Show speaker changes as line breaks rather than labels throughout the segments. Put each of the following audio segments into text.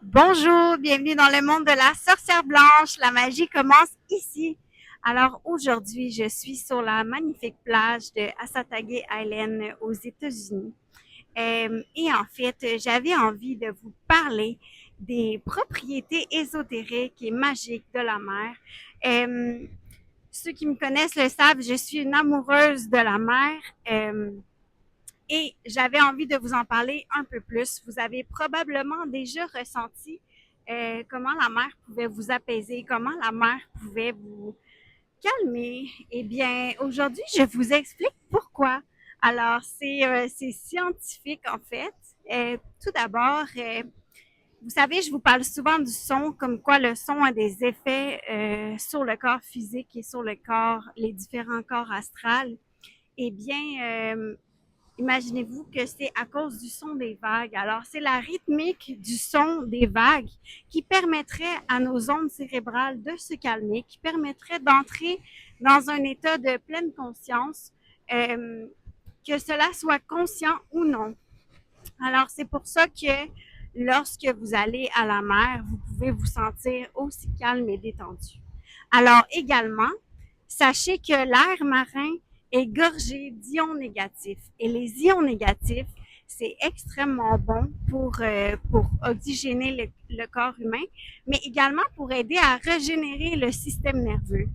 Bonjour, bienvenue dans le monde de la sorcière blanche. La magie commence ici. Alors aujourd'hui, je suis sur la magnifique plage de Assateague Island aux États-Unis. Et en fait, j'avais envie de vous parler des propriétés ésotériques et magiques de la mer. Euh, Ceux qui me connaissent le savent, je suis une amoureuse de la mer. Et j'avais envie de vous en parler un peu plus. Vous avez probablement déjà ressenti comment la mer pouvait vous apaiser, comment la mer pouvait vous calmer. Eh bien, aujourd'hui, je vous explique pourquoi. Alors, c'est scientifique en fait. Tout d'abord, vous savez, je vous parle souvent du son, comme quoi le son a des effets sur le corps physique et sur le corps, les différents corps astrales. Eh bien, imaginez-vous que c'est à cause du son des vagues. Alors, c'est la rythmique du son des vagues qui permettrait à nos ondes cérébrales de se calmer, qui permettrait d'entrer dans un état de pleine conscience, euh, que cela soit conscient ou non. Alors, c'est pour ça que lorsque vous allez à la mer, vous pouvez vous sentir aussi calme et détendu. Alors, également, sachez que l'air marin est gorgé d'ions négatifs. Et les ions négatifs, c'est extrêmement bon pour oxygéner le corps humain, mais également pour aider à régénérer le système nerveux.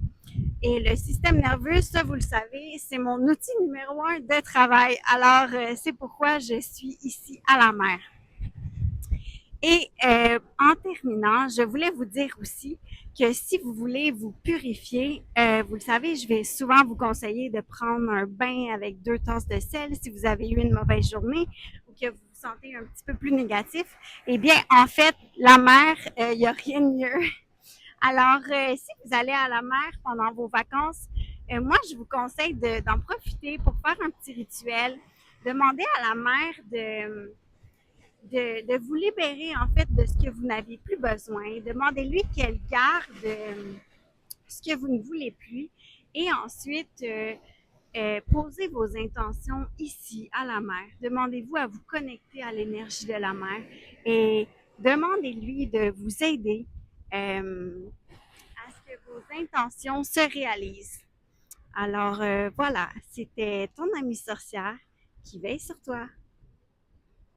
Et le système nerveux, ça, vous le savez, c'est mon outil numéro un de travail. Alors, c'est pourquoi je suis ici à la mer. Et en terminant, je voulais vous dire aussi que si vous voulez vous purifier, vous le savez, je vais souvent vous conseiller de prendre un bain avec 2 tasses de sel si vous avez eu une mauvaise journée ou que vous vous sentez un petit peu plus négatif. Eh bien, en fait, la mer, il n'y a rien de mieux. Alors, si vous allez à la mer pendant vos vacances, moi, je vous conseille d'en profiter pour faire un petit rituel. Demandez à la mer de vous libérer en fait de ce que vous n'avez plus besoin. Demandez-lui qu'elle garde ce que vous ne voulez plus et ensuite posez vos intentions ici à la mer. Demandez-vous à vous connecter à l'énergie de la mer et demandez-lui de vous aider à ce que vos intentions se réalisent. Alors voilà, c'était ton amie sorcière qui veille sur toi.